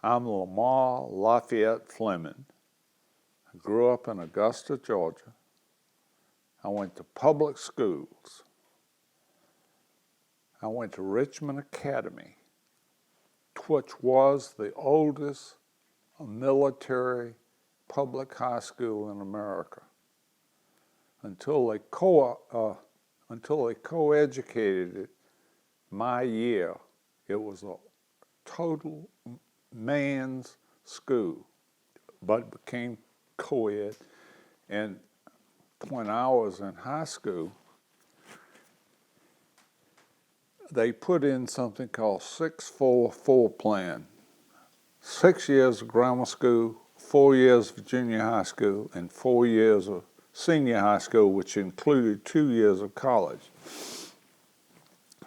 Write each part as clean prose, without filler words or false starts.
I'm Lamar L Fleming. I grew up in Augusta, Georgia. I went to public schools. I went to Richmond Academy, which was the oldest military public high school in America. Until they co-educated it my year, it was a total man's school, but became co-ed. And when I was in high school, they put in something called 6-4-4 plan. 6 years of grammar school, 4 years of junior high school, and 4 years of senior high school, which included 2 years of college.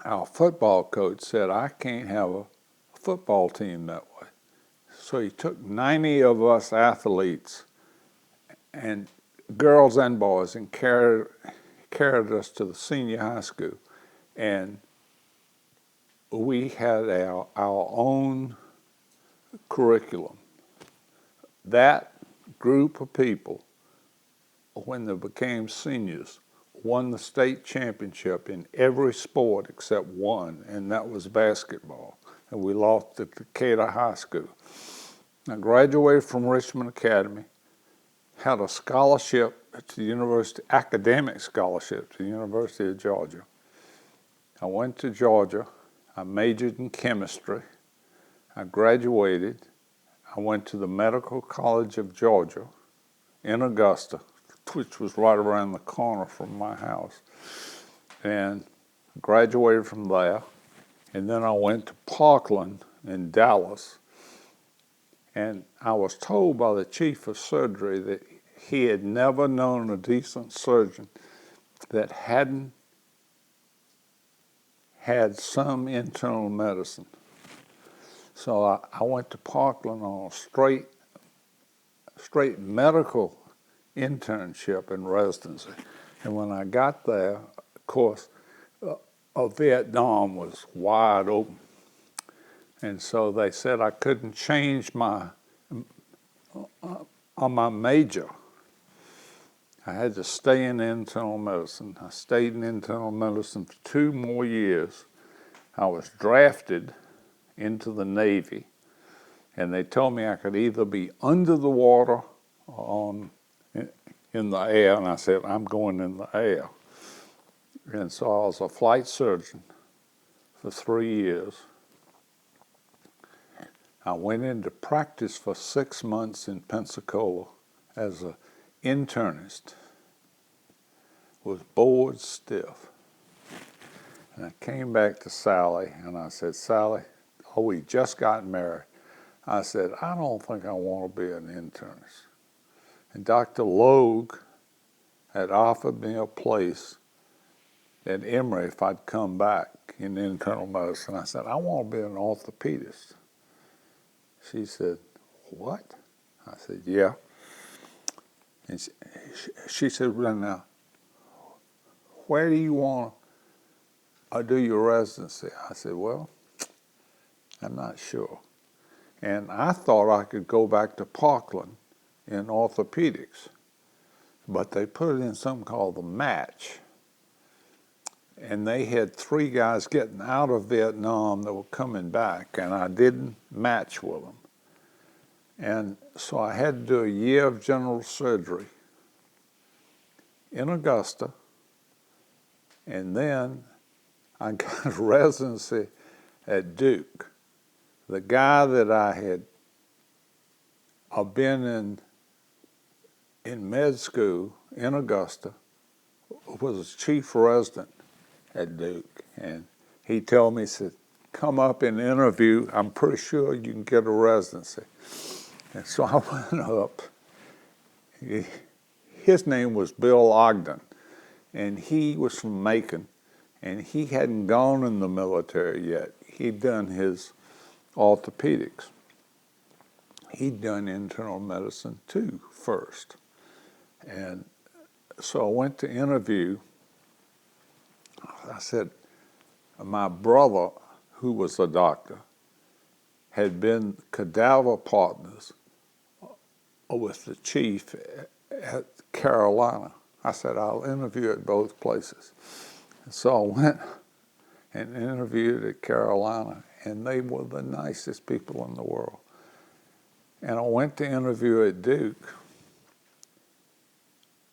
Our football coach said, I can't have a football team that way. So he took 90 of us athletes, and girls and boys, and carried us to the senior high school. And we had our own curriculum. That group of people, when they became seniors, won the state championship in every sport except one, and that was basketball. And we lost at Decatur High School. I graduated from Richmond Academy, had a scholarship to the university, academic scholarship to the University of Georgia. I went to Georgia. I majored in chemistry. I graduated. I went to the Medical College of Georgia in Augusta, which was right around the corner from my house, and graduated from there. And then I went to Parkland in Dallas, and I was told by the chief of surgery that he had never known a decent surgeon that hadn't had some internal medicine. So I went to Parkland on a straight medical internship and residency. And when I got there, of course, Vietnam was wide open. And so they said I couldn't change my major. I had to stay in internal medicine. I stayed in internal medicine for 2 more years. I was drafted into the Navy, and they told me I could either be under the water or in the air, and I said, I'm going in the air. And so I was a flight surgeon for 3 years. I went into practice for 6 months in Pensacola as an internist. Was bored stiff. And I came back to Sally, and I said, Sally, we just got married. I said, I don't think I want to be an internist. And Dr. Logue had offered me a place at Emory if I'd come back in internal medicine. I said, I want to be an orthopedist. She said, what? I said, yeah. And she said, well, now, where do you want to do your residency? I said, well, I'm not sure. And I thought I could go back to Parkland in orthopedics, but they put it in something called the match. And they had 3 guys getting out of Vietnam that were coming back, and I didn't match with them. And so I had to do a year of general surgery in Augusta, and then I got a residency at Duke. The guy that I had been in med school in Augusta was a chief resident at Duke, and he told me, he said, come up and interview. I'm pretty sure you can get a residency. And so I went up. His name was Bill Ogden, and he was from Macon, and he hadn't gone in the military yet. He'd done his orthopedics. He'd done internal medicine too first. And so I went to interview. I said, my brother, who was a doctor, had been cadaver partners with the chief at Carolina. I said, I'll interview at both places. So I went and interviewed at Carolina, and they were the nicest people in the world. And I went to interview at Duke,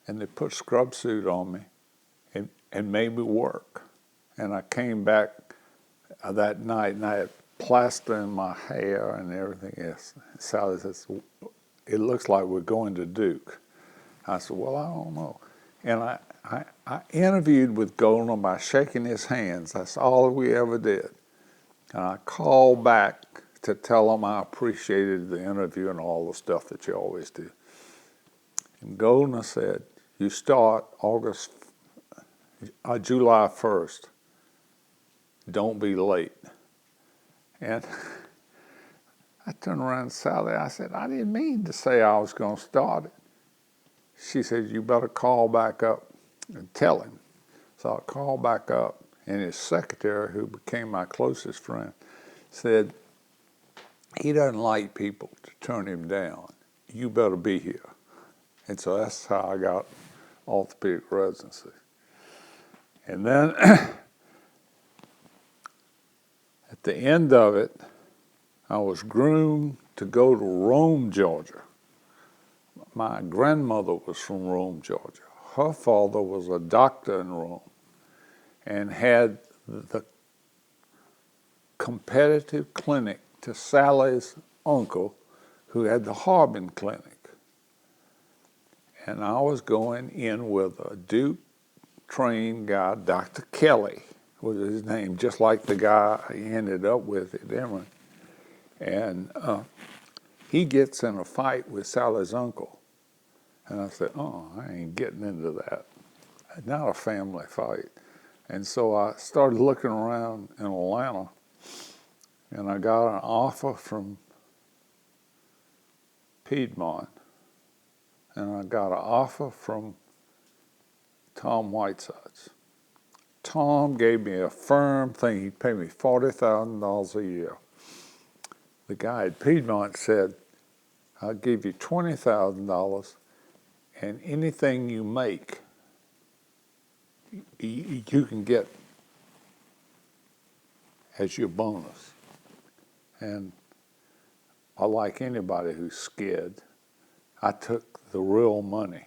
and they put a scrub suit on me and made me work. And I came back that night, and I had plaster in my hair and everything else. Sally says, it looks like we're going to Duke. I said, well, I don't know. And I interviewed with Golden by shaking his hands. That's all we ever did. And I called back to tell him I appreciated the interview and all the stuff that you always do. And Golden said, you start July 1st. Don't be late. And I turned around to Sally. I said, I didn't mean to say I was going to start it. She said, you better call back up and tell him. So I called back up, and his secretary, who became my closest friend, said, he doesn't like people to turn him down. You better be here. And so that's how I got orthopedic residency. And then at the end of it, I was groomed to go to Rome, Georgia. My grandmother was from Rome, Georgia. Her father was a doctor in Rome and had the competitive clinic to Sally's uncle, who had the Harbin Clinic. And I was going in with a Duke-trained guy, Dr. Kelly was his name, just like the guy I ended up with at Emory. And he gets in a fight with Sally's uncle. And I said, oh, I ain't getting into that. Not a family fight. And so I started looking around in Atlanta, and I got an offer from Piedmont, and I got an offer from Tom Whitesides. Tom gave me a firm thing. He'd pay me $40,000 a year. The guy at Piedmont said, I'll give you $20,000, and anything you make, you can get as your bonus. And I like anybody who's scared. I took the real money.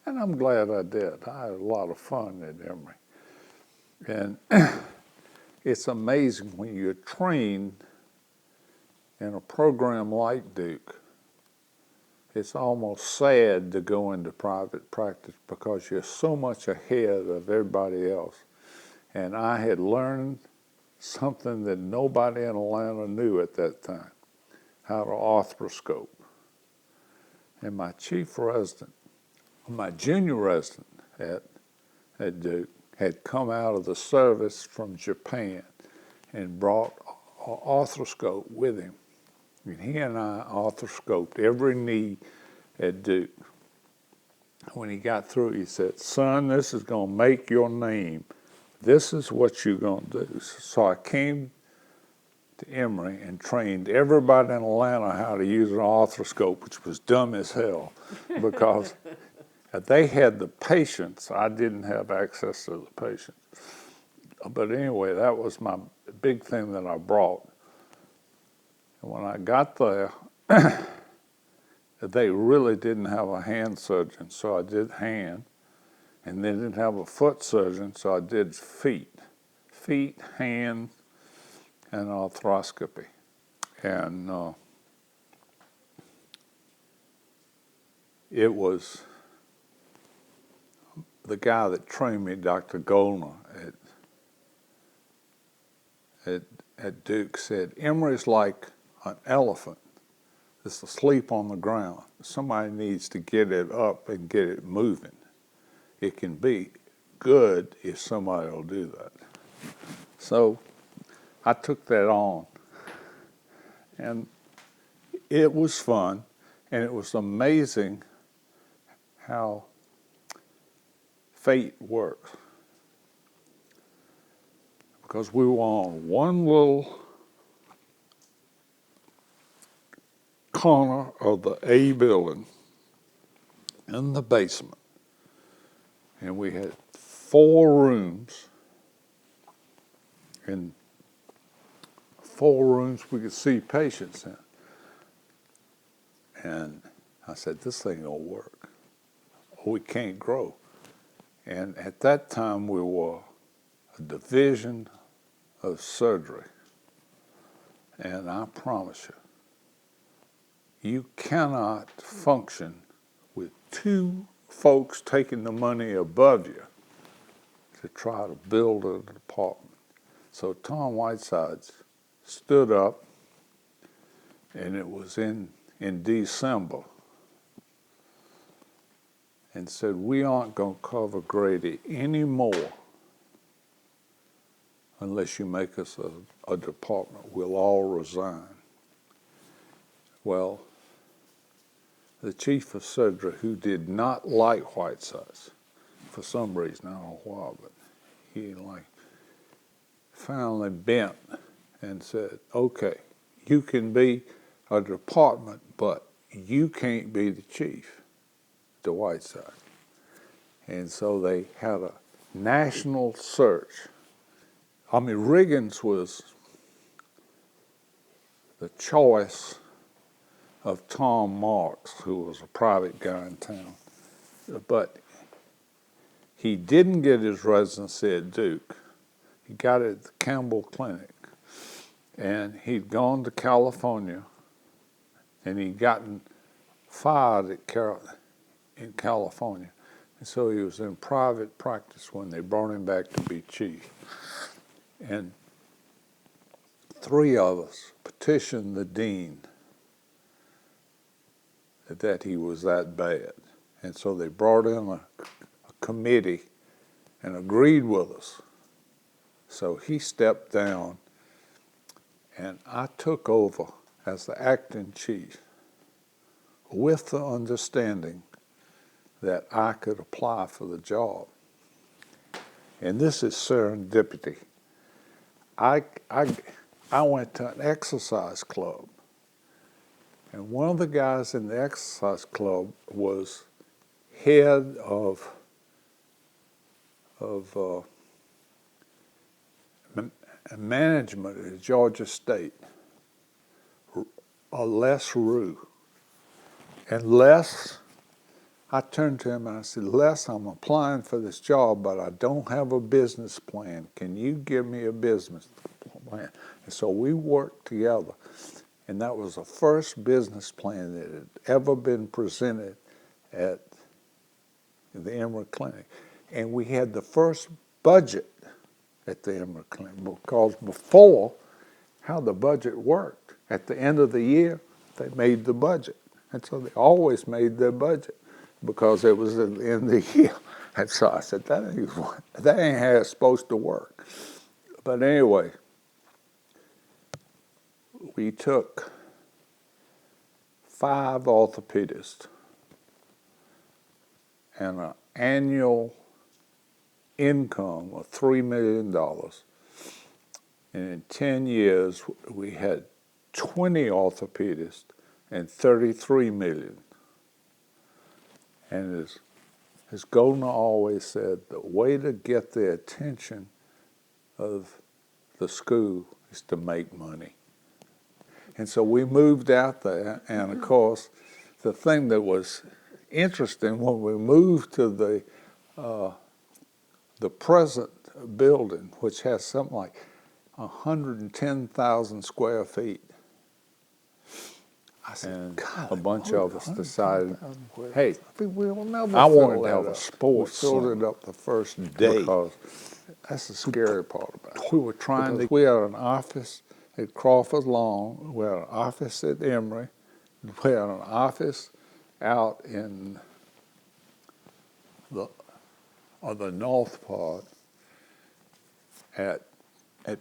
And I'm glad I did. I had a lot of fun at Emory. And it's amazing when you're trained in a program like Duke, it's almost sad to go into private practice because you're so much ahead of everybody else. And I had learned something that nobody in Atlanta knew at that time, how to arthroscope. And my chief resident, my junior resident at Duke, had come out of the service from Japan and brought an arthroscope with him. And he and I arthroscoped every knee at Duke. When he got through, he said, son, this is going to make your name. This is what you're going to do. So I came to Emory and trained everybody in Atlanta how to use an arthroscope, which was dumb as hell because they had the patients. I didn't have access to the patients. But anyway, that was my big thing that I brought. And when I got there, they really didn't have a hand surgeon, so I did hand. And they didn't have a foot surgeon, so I did feet. Feet, hand, and arthroscopy. And it was the guy that trained me, Dr. Goldner at Duke, said, Emory's like an elephant that's asleep on the ground. Somebody needs to get it up and get it moving. It can be good if somebody will do that. So I took that on, and it was fun, and it was amazing how fate works. Because we were on one little corner of the A building in the basement. And we had 4 rooms. And 4 rooms we could see patients in. And I said, this thing don't work. We can't grow. And at that time, we were a division of surgery. And I promise you, you cannot function with 2 folks taking the money above you to try to build a department. So Tom Whitesides stood up, and it was in December, and said, we aren't going to cover Grady anymore unless you make us a department. We'll all resign. Well, the chief of surgery, who did not like Whitesides for some reason, I don't know why, but he finally bent and said, okay, you can be a department, but you can't be the chief, to Whiteside. And so they had a national search. I mean, Riggins was the choice of Tom Marks, who was a private guy in town. But he didn't get his residency at Duke. He got it at the Campbell Clinic. And he'd gone to California, and he'd gotten fired in California. And so he was in private practice when they brought him back to be chief. And 3 of us petitioned the dean that he was that bad. And so they brought in a committee and agreed with us. So he stepped down, and I took over as the acting chief with the understanding that I could apply for the job. And this is serendipity. I went to an exercise club, and one of the guys in the exercise club was head of management at Georgia State, Les Rue. And Les, I turned to him and I said, Les, I'm applying for this job, but I don't have a business plan. Can you give me a business plan? And so we worked together. And that was the first business plan that had ever been presented at the Emory Clinic. And we had the first budget at the Emory Clinic, because before, how the budget worked, at the end of the year, they made the budget. And so they always made their budget because it was at the end of the year. And so I said, that ain't how it's supposed to work. But anyway, we took 5 orthopedists and an annual income of $3 million. And in 10 years, we had 20 orthopedists and $33 million. And as Goldner always said, the way to get the attention of the school is to make money. And so we moved out there, and of course, the thing that was interesting when we moved to the present building, which has something like 110,000 square feet. I said, God, a bunch of us decided, hey, we'll never I wanted to have a sports center. We filled it up the first day. Because that's the scary part about it. We were trying to, we had an office at Crawford Lawn, we had an office at Emory, we had an office out in the north part. At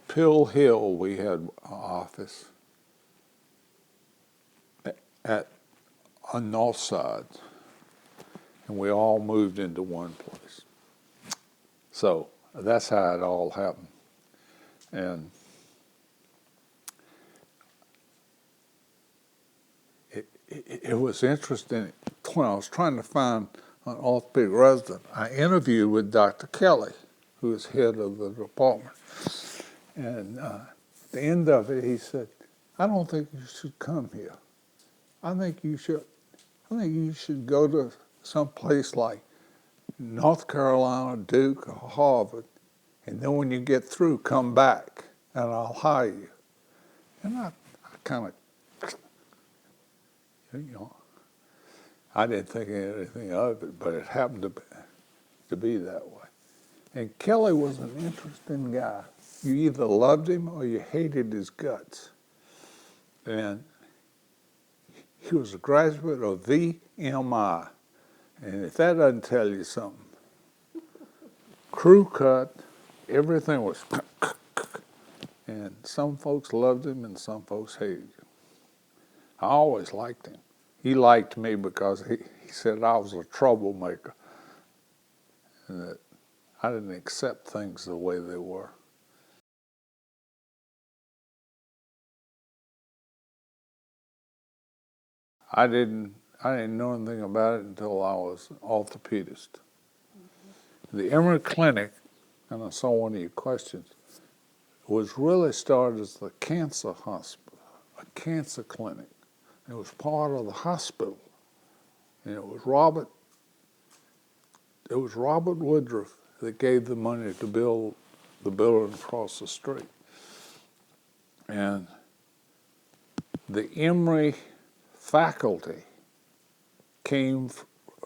Pill Hill, we had an office at a north side, and we all moved into one place. So that's how it all happened. And it was interesting when I was trying to find an orthopedic resident. I interviewed with Dr. Kelly, who is head of the department. And at the end of it, he said, "I don't think you should come here. I think you should. I think you should go to some place like North Carolina, Duke, or Harvard, and then when you get through, come back, and I'll hire you." And I kind of, I didn't think anything of it, but it happened to be that way. And Kelly was an interesting guy. You either loved him or you hated his guts. And he was a graduate of VMI. And if that doesn't tell you something, crew cut, everything was, and some folks loved him and some folks hated him. I always liked him. He liked me because he said I was a troublemaker and that I didn't accept things the way they were. I didn't know anything about it until I was an orthopedist. The Emory Clinic, and I saw one of your questions, was really started as the cancer hospital, a cancer clinic. It was part of the hospital, and it was Robert Woodruff that gave the money to build the building across the street. And the Emory faculty came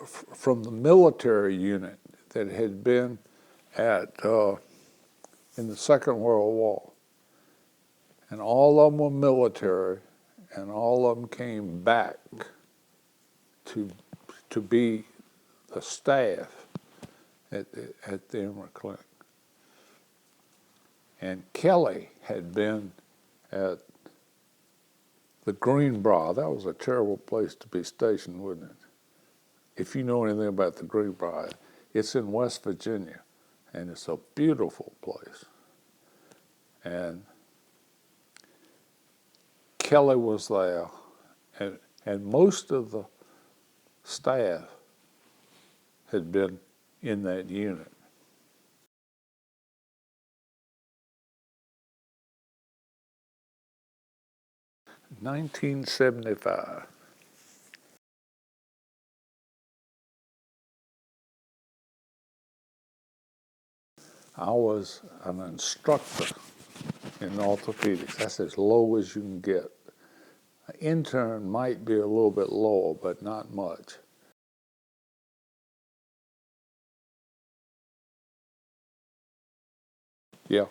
from the military unit that had been in the Second World War. And all of them were military, and all of them came back to be the staff at the Emory Clinic. And Kelly had been at the Greenbrier. That was a terrible place to be stationed, wasn't it? If you know anything about the Greenbrier, it's in West Virginia, and it's a beautiful place. And Kelly was there, and most of the staff had been in that unit. In 1975. I was an instructor in orthopedics. That's as low as you can get. An intern might be a little bit lower, but not much. Yeah.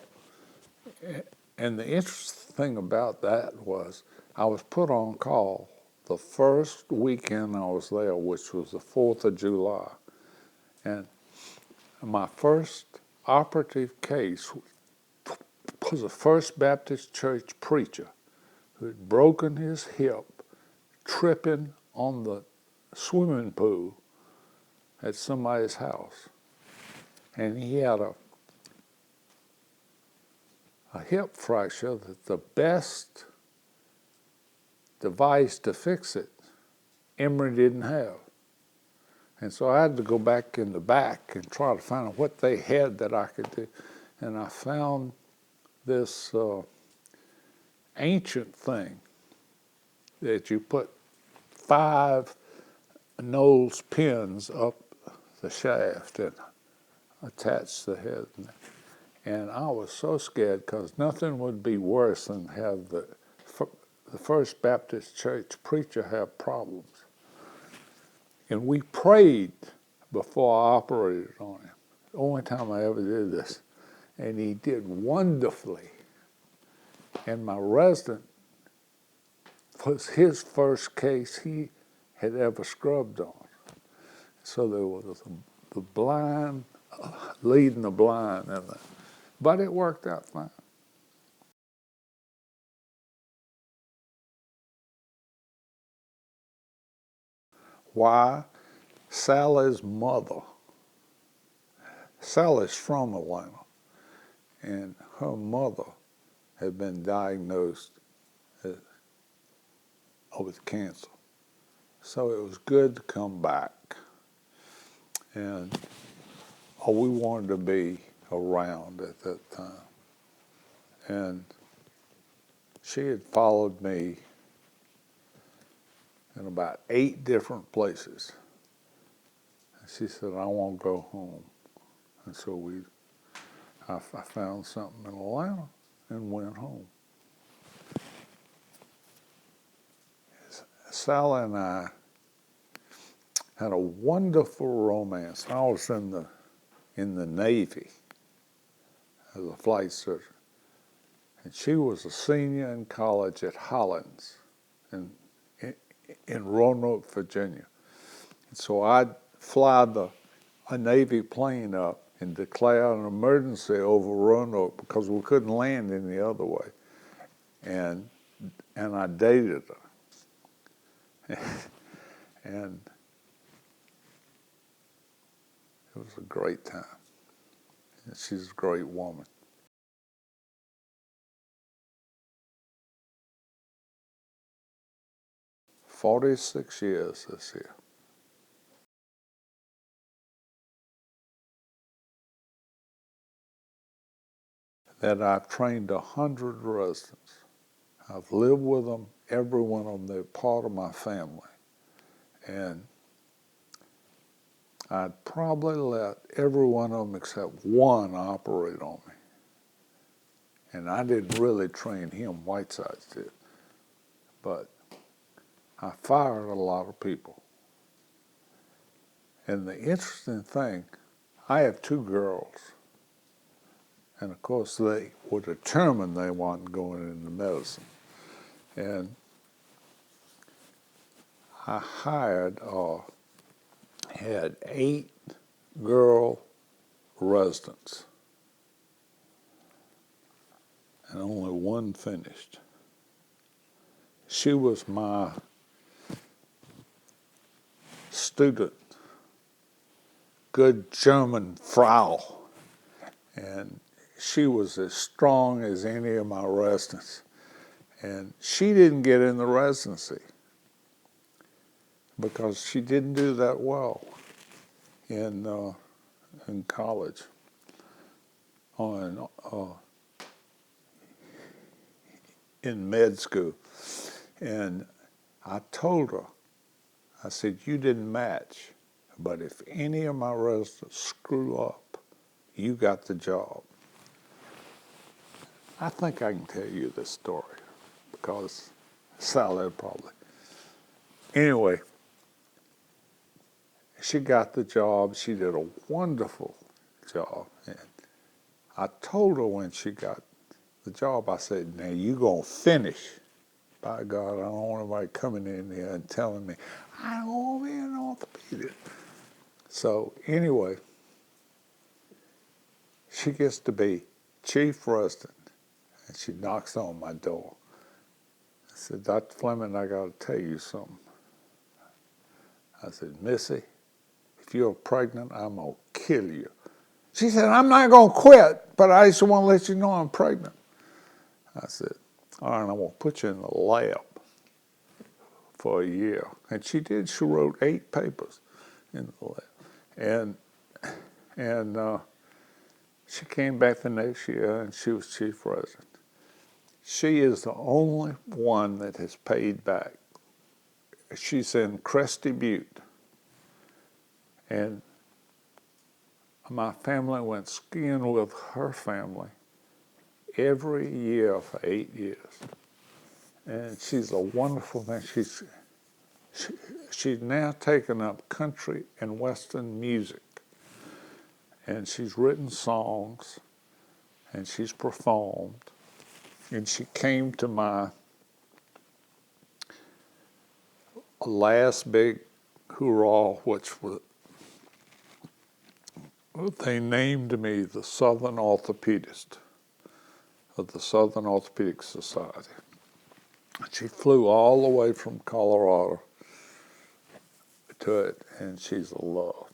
And the interesting thing about that was I was put on call the first weekend I was there, which was the 4th of July. And my first operative case was a First Baptist Church preacher who had broken his hip tripping on the swimming pool at somebody's house. And he had a hip fracture that the best device to fix it, Emory didn't have. And so I had to go back in the back and try to find out what they had that I could do. And I found this ancient thing that you put 5 nose pins up the shaft and attach the head. And I was so scared because nothing would be worse than have the First Baptist Church preacher have problems. And we prayed before I operated on him. The only time I ever did this. And he did wonderfully. And my resident was his first case he had ever scrubbed on. So there was the blind leading the blind, but it worked out fine. Why? Sally's mother. Sally's from Atlanta, and her mother had been diagnosed with cancer. So it was good to come back. And we wanted to be around at that time. And she had followed me in about 8 different places. And she said, I want to go home. And so I found something in Atlanta and went home. Sally and I had a wonderful romance. I was in the Navy as a flight surgeon. And she was a senior in college at Hollins in Roanoke, Virginia. And so I'd fly a Navy plane up and declare an emergency over Roanoke because we couldn't land any other way. And I dated her. And it was a great time. And she's a great woman. 46 years this year. That I've trained 100 residents. I've lived with them, every one of them. They're part of my family. And I'd probably let every one of them except one operate on me. And I didn't really train him, Whitesides did. But I fired a lot of people. And the interesting thing, I have 2 girls. And of course, they were determined they weren't going into medicine. And I had 8 girl residents, and only one finished. She was my student, good German Frau, and she was as strong as any of my residents. And she didn't get in the residency because she didn't do that well in college or in med school. And I told her, I said, you didn't match, but if any of my residents screw up, you got the job. I think I can tell you this story because Sally probably. Anyway, she got the job. She did a wonderful job. And I told her when she got the job, I said, now you going to finish. By God, I don't want anybody coming in here and telling me, I don't want to be an orthopedic. So anyway, she gets to be chief resident, and she knocks on my door. I said, Dr. Fleming, I got to tell you something. I said, Missy, if you're pregnant, I'm going to kill you. She said, I'm not going to quit, but I just want to let you know I'm pregnant. I said, all right, I'm going to put you in the lab for a year. And she did. She wrote 8 papers in the lab. And she came back the next year, and she was chief resident. She is the only one that has paid back. She's in Cresty Butte. And my family went skiing with her family every year for 8 years. And she's a wonderful thing. She's now taken up country and Western music. And she's written songs, and she's performed. And she came to my last big hoorah, which was, they named me the Southern Orthopedist of the Southern Orthopedic Society. She flew all the way from Colorado to it, and she's a love.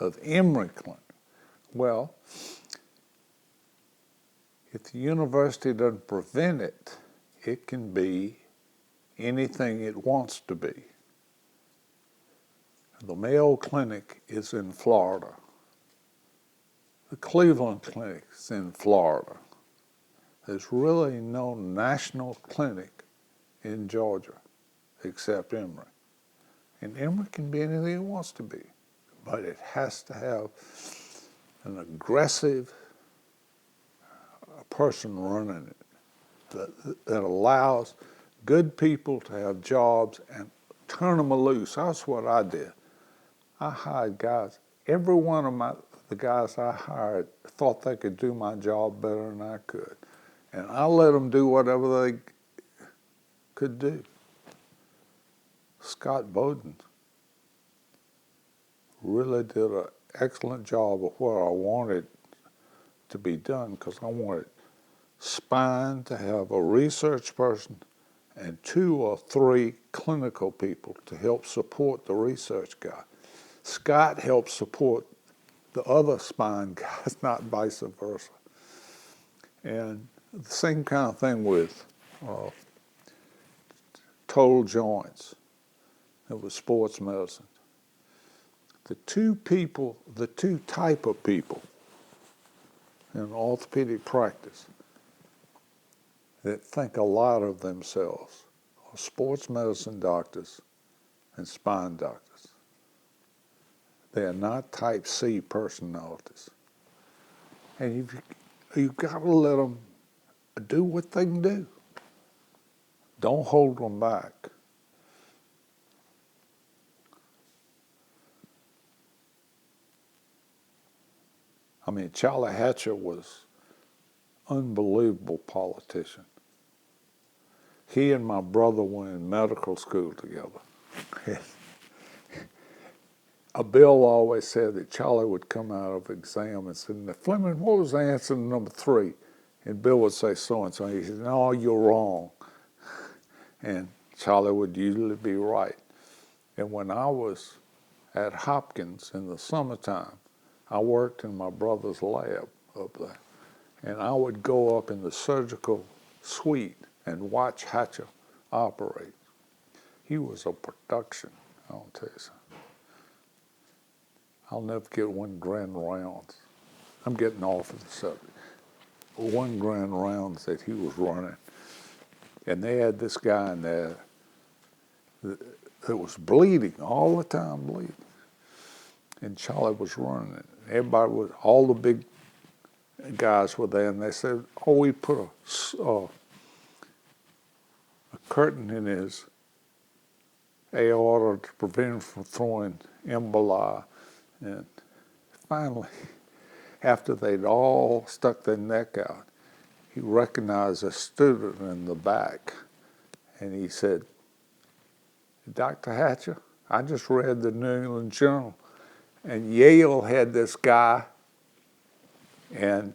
Of Emory Clinic. Well, If the university doesn't prevent it, it can be anything it wants to be. The Mayo Clinic is in Florida. The Cleveland Clinic is in Florida. There's really no national clinic in Georgia except Emory. And Emory can be anything it wants to be, but it has to have an aggressive person running it that allows good people to have jobs and turn them loose. That's what I did. I hired guys. Every one of the guys I hired thought they could do my job better than I could. And I let them do whatever they could do. Scott Bowden really did an excellent job of what I wanted to be done, because I wanted spine to have a research person and 2 or 3 clinical people to help support the research guy. Scott helped support the other spine guys, not vice versa. And the same kind of thing with total joints. It was sports medicine. The two type of people in orthopedic practice that think a lot of themselves are sports medicine doctors and spine doctors. They are not type C personalities. And you've got to let them do what they can do. Don't hold them back. I mean, Charlie Hatcher was an unbelievable politician. He and my brother were in medical school together. Bill always said that Charlie would come out of exam and say, "Fleming, what was the answer to number 3?" And Bill would say so-and-so. And he said, "No, you're wrong." And Charlie would usually be right. And when I was at Hopkins in the summertime, I worked in my brother's lab up there. And I would go up in the surgical suite and watch Hatcher operate. He was a production, I'll tell you something. I'll never get 1 grand rounds. I'm getting off of the subject. 1 grand rounds that he was running. And they had this guy in there that was bleeding, all the time bleeding. And Charlie was running it. Everybody was, all the big guys were there, and they said, "Oh, we put a curtain in his aorta to prevent him from throwing emboli." And finally, after they'd all stuck their neck out, he recognized a student in the back, and he said, "Dr. Hatcher, I just read the New England Journal, and Yale had this guy, and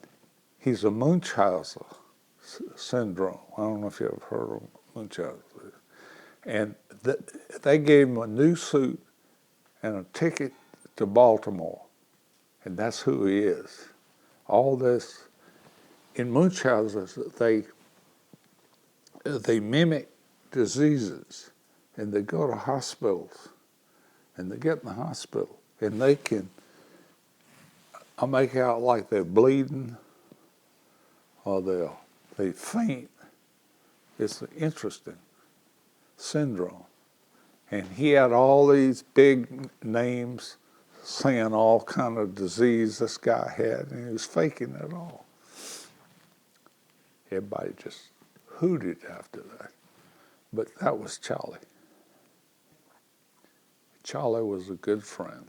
he's a Munchausen syndrome." I don't know if you ever heard of Munchausen. And they gave him a new suit and a ticket to Baltimore, and that's who he is. All this, in Munchausen, they mimic diseases, and they go to hospitals, and they get in the hospital, and they can make out like they're bleeding, or they faint. It's an interesting syndrome. And he had all these big names saying all kind of disease this guy had, and he was faking it all. Everybody just hooted after that. But that was Charlie. Charlie was a good friend.